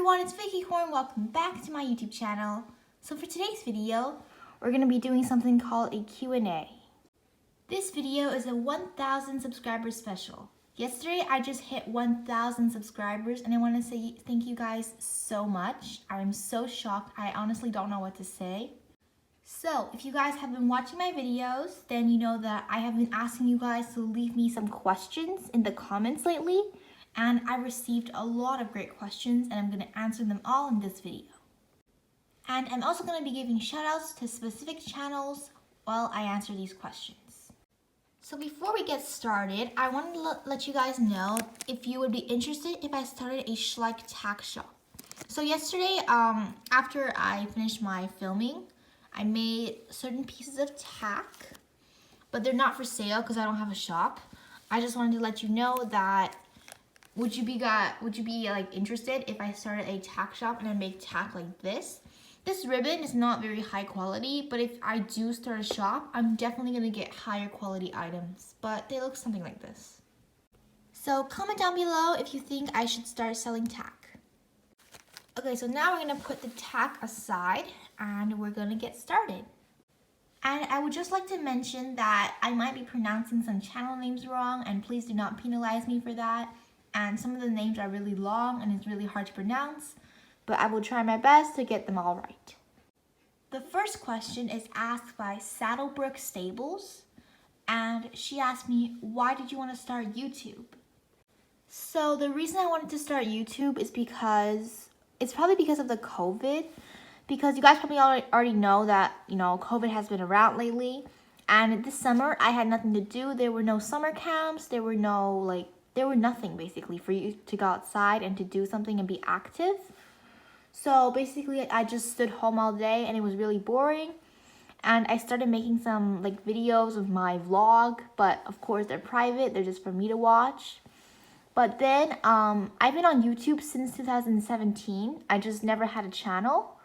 everyone, it's Vickycorn. Welcome back to my YouTube channel. So for today's video, we're going to be doing something called a Q&A. This video is a 1,000 subscriber special. Yesterday, I just hit 1,000 subscribers and I want to say thank you guys so much. I'm so shocked. I honestly don't know what to say. So if you guys have been watching my videos, then you know that I have been asking you guys to leave me some questions in the comments lately. And I received a lot of great questions and I'm going to answer them all in this video. And I'm also going to be giving shoutouts to specific channels while I answer these questions. So before we get started, I wanted to let you guys know if you would be interested if I started a Schleich tack shop. So yesterday, after I finished my filming, I made certain pieces of tack, but they're not for sale because I don't have a shop. I just wanted to let you know that would you be like interested if I started a tack shop and I make tack like this? This ribbon is not very high quality, but if I do start a shop, I'm definitely gonna get higher quality items, but they look something like this. So comment down below if you think I should start selling tack. Okay, so now we're gonna put the tack aside and we're gonna get started. And I would just like to mention that I might be pronouncing some channel names wrong, and please do not penalize me for that. And some of the names are really long and it's really hard to pronounce, but I will try my best to get them all right. The first question is asked by Saddlebrook Stables, and she asked me, why did you want to start YouTube? So the reason I wanted to start YouTube is because, it's probably because of the COVID, because you guys probably already know that, COVID has been around lately, and this summer I had nothing to do. There were no summer camps, there were nothing basically for you to go outside and to do something and be active. So basically I just stood home all day and it was really boring. And I started making some videos of my vlog, but of course they're private, they're just for me to watch. But then I've been on YouTube since 2017. I just never had a channel.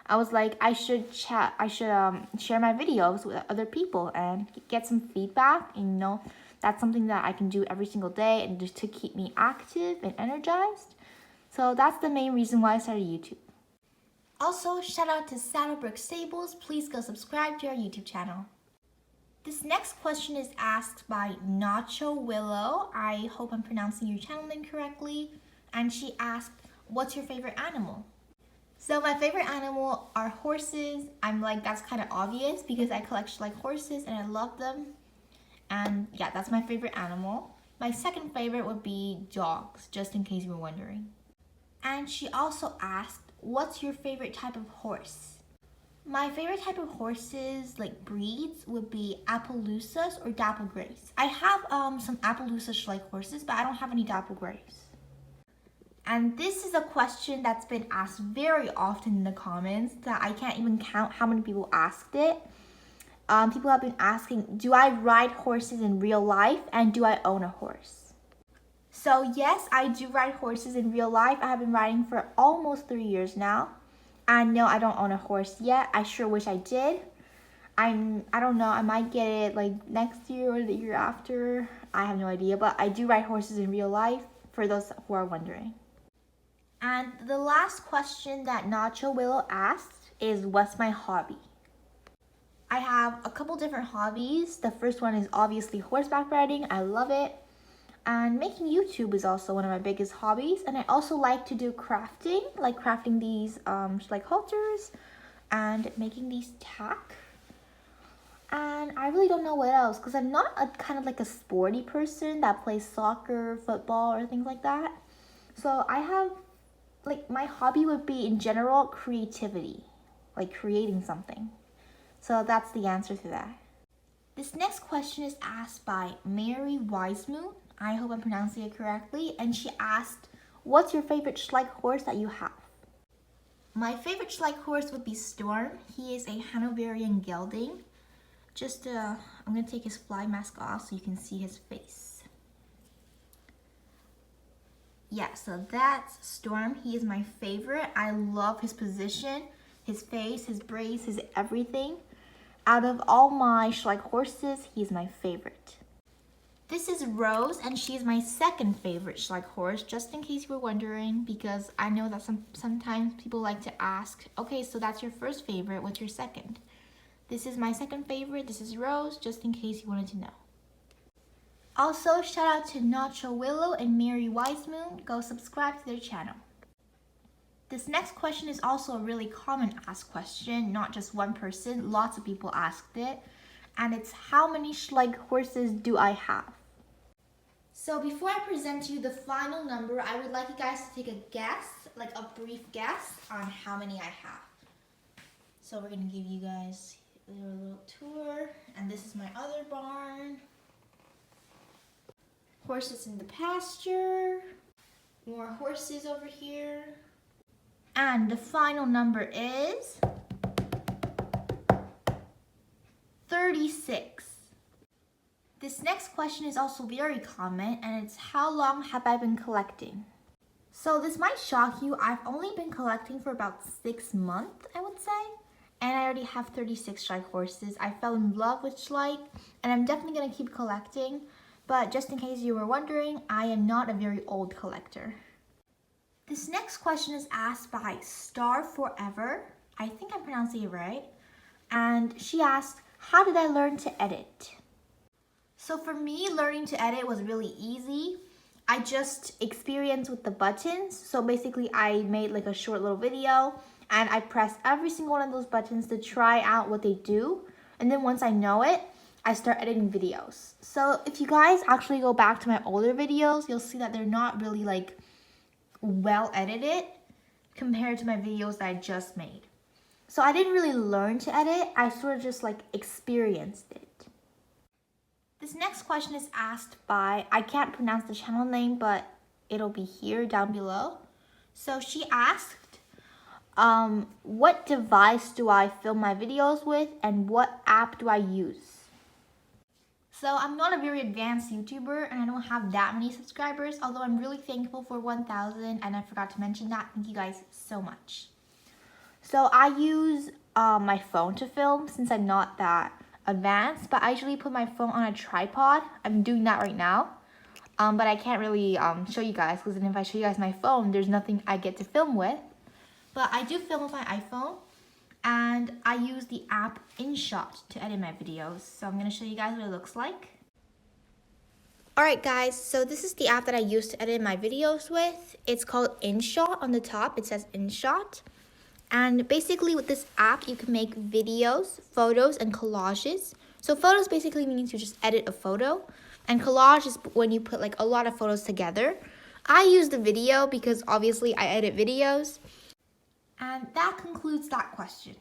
I was like, I should share my videos with other people and get some feedback, and that's something that I can do every single day and just to keep me active and energized. So that's the main reason why I started YouTube. Also, shout out to Saddlebrook Stables. Please go subscribe to our YouTube channel. This next question is asked by Nacho Willow. I hope I'm pronouncing your channel name correctly. And she asked, what's your favorite animal? So my favorite animal are horses. That's kind of obvious because I collect horses and I love them. And yeah, that's my favorite animal. My second favorite would be dogs, just in case you were wondering. And she also asked, what's your favorite type of horse? My favorite type of horses, breeds, would be Appaloosas or Dapple Greys. I have some Appaloosa Schleich horses, but I don't have any Dapple Greys. And this is a question that's been asked very often in the comments that I can't even count how many people asked it. People have been asking, do I ride horses in real life and do I own a horse? So yes, I do ride horses in real life. I have been riding for almost 3 years now. And no, I don't own a horse yet. I sure wish I did. I don't know, I might get it next year or the year after. I have no idea, but I do ride horses in real life for those who are wondering. And the last question that Nacho Willow asked is, what's my hobby? I have a couple different hobbies. The first one is obviously horseback riding. I love it. And making YouTube is also one of my biggest hobbies. And I also like to do crafting, like crafting these halters and making these tack. And I really don't know what else because I'm not a sporty person that plays soccer, football, or things like that. So I have, my hobby would be in general creativity, creating something. So that's the answer to that. This next question is asked by Mary Wisemoon. I hope I'm pronouncing it correctly. And she asked, what's your favorite Schleich horse that you have? My favorite Schleich horse would be Storm. He is a Hanoverian gelding. I'm going to take his fly mask off so you can see his face. Yeah, so that's Storm. He is my favorite. I love his position, his face, his braids, his everything. Out of all my Schleich horses, he's my favorite. This is Rose, and she's my second favorite Schleich horse, just in case you were wondering, because I know that sometimes people like to ask, okay, so that's your first favorite, what's your second? This is my second favorite, this is Rose, just in case you wanted to know. Also, shout out to Nacho Willow and Mary Wisemoon, go subscribe to their channel. This next question is also a really common asked question, not just one person, lots of people asked it. And it's, how many Schleich horses do I have? So before I present to you the final number, I would like you guys to take a guess, like a brief guess on how many I have. So we're gonna give you guys a little tour, and this is my other barn. Horses in the pasture, more horses over here. And the final number is 36. This next question is also very common, and it's, how long have I been collecting? So this might shock you, I've only been collecting for about 6 months, I would say. And I already have 36 Schleich horses. I fell in love with Schleich, and I'm definitely gonna keep collecting. But just in case you were wondering, I am not a very old collector. This next question is asked by Star Forever. I think I'm pronouncing it right. And she asked, how did I learn to edit? So for me, learning to edit was really easy. I just experienced with the buttons. So basically I made like a short little video and I pressed every single one of those buttons to try out what they do. And then once I know it, I start editing videos. So if you guys actually go back to my older videos, you'll see that they're not really like well edited compared to my videos that I just made. So I didn't really learn to edit, I sort of just like experienced it. This next question is asked by, I can't pronounce the channel name, but it'll be here down below. So she asked, what device do I film my videos with and what app do I use? So I'm not a very advanced YouTuber and I don't have that many subscribers, although I'm really thankful for 1,000 and I forgot to mention that. Thank you guys so much. So I use my phone to film since I'm not that advanced, but I usually put my phone on a tripod. I'm doing that right now, but I can't really show you guys because then if I show you guys my phone, there's nothing I get to film with. But I do film with my iPhone. And I use the app InShot to edit my videos. So I'm going to show you guys what it looks like. Alright guys, so this is the app that I use to edit my videos with. It's called InShot. On the top it says InShot. And basically with this app you can make videos, photos, and collages. So photos basically means you just edit a photo. And collage is when you put like a lot of photos together. I use the video because obviously I edit videos. And that concludes that question.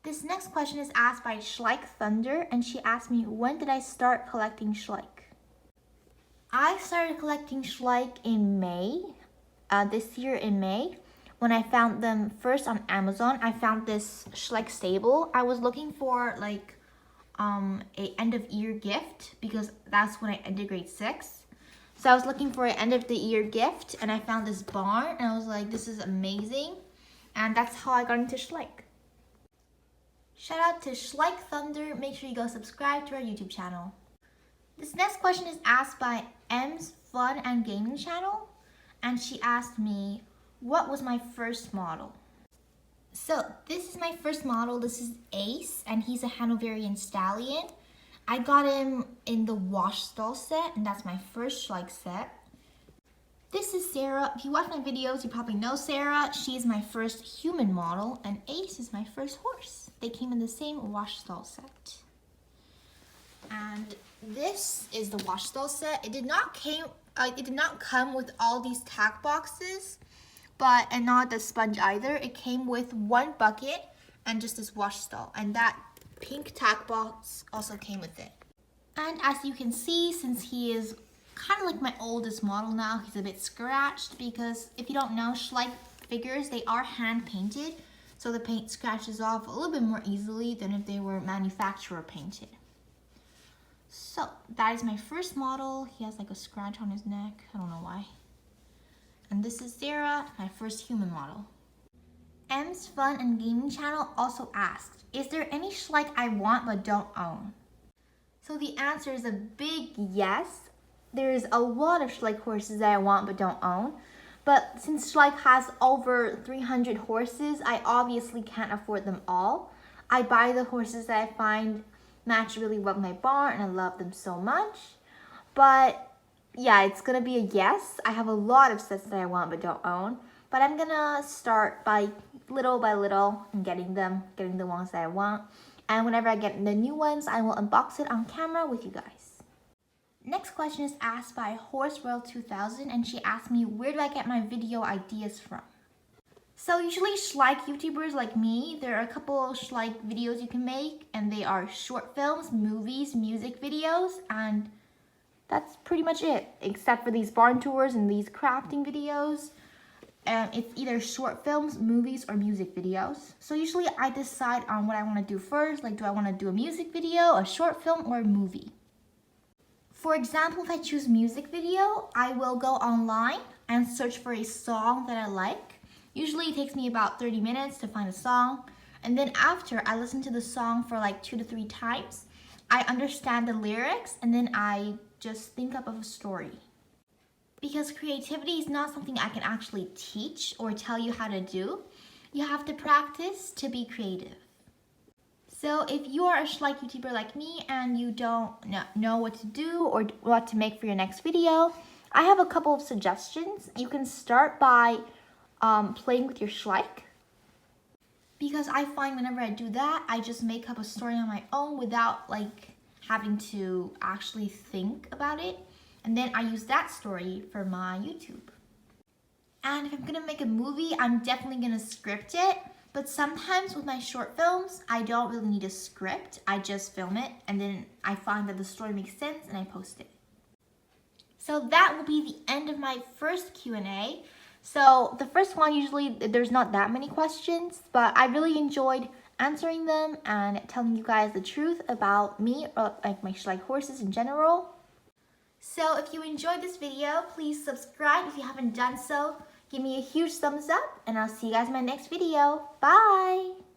This next question is asked by Schleich Thunder, and she asked me, when did I start collecting Schleich? I started collecting Schleich in May, this year in May, when I found them first on Amazon. I found this Schleich stable. I was looking for like a end of year gift because that's when I ended grade 6. So I was looking for an end of the year gift and I found this barn and I was like, this is amazing. And that's how I got into Schleich. Shout out to Schleich Thunder. Make sure you go subscribe to our YouTube channel. This next question is asked by M's Fun and Gaming channel. And she asked me, what was my first model? So this is my first model. This is Ace and he's a Hanoverian Stallion. I got him in the wash stall set, and that's my first Schleich set. This is Sarah. If you watch my videos, you probably know Sarah. She's my first human model, and Ace is my first horse. They came in the same wash stall set. And this is the wash stall set. It did not come with all these tack boxes, and not the sponge either. It came with one bucket and just this wash stall, and that pink tack box also came with it. And as you can see, since he is kind of like my oldest model now, he's a bit scratched because if you don't know, Schleich figures, they are hand painted, so the paint scratches off a little bit more easily than if they were manufacturer painted. So that is my first model. He has like a scratch on his neck, I don't know why. And this is Sarah, my first human model. M's Fun and Gaming channel also asked, is there any Schleich I want but don't own? So the answer is a big yes. There's a lot of Schleich horses that I want but don't own. But since Schleich has over 300 horses, I obviously can't afford them all. I buy the horses that I find match really well with my barn and I love them so much. But yeah, it's gonna be a yes. I have a lot of sets that I want but don't own. But I'm gonna start by little and getting the ones that I want. And whenever I get the new ones, I will unbox it on camera with you guys. Next question is asked by Horse World 2000, and she asked me, where do I get my video ideas from? So usually Schleich YouTubers like me, there are a couple of Schleich videos you can make, and they are short films, movies, music videos, and that's pretty much it, except for these barn tours and these crafting videos. It's either short films, movies, or music videos. So usually I decide on what I want to do first, like do I want to do a music video, a short film, or a movie. For example, if I choose music video, I will go online and search for a song that I like. Usually it takes me about 30 minutes to find a song. And then after I listen to the song for like 2 to 3 times, I understand the lyrics and then I just think up of a story. Because creativity is not something I can actually teach or tell you how to do. You have to practice to be creative. So if you are a Schleich YouTuber like me and you don't know what to do or what to make for your next video, I have a couple of suggestions. You can start by playing with your Schleich. Because I find whenever I do that, I just make up a story on my own without like having to actually think about it. And then I use that story for my YouTube. And if I'm gonna make a movie, I'm definitely gonna script it. But sometimes with my short films, I don't really need a script. I just film it and then I find that the story makes sense and I post it. So that will be the end of my first Q&A. So the first one, usually there's not that many questions, but I really enjoyed answering them and telling you guys the truth about me or like my Schleich horses in general. So if you enjoyed this video, please subscribe if you haven't done so. Give me a huge thumbs up and I'll see you guys in my next video. Bye!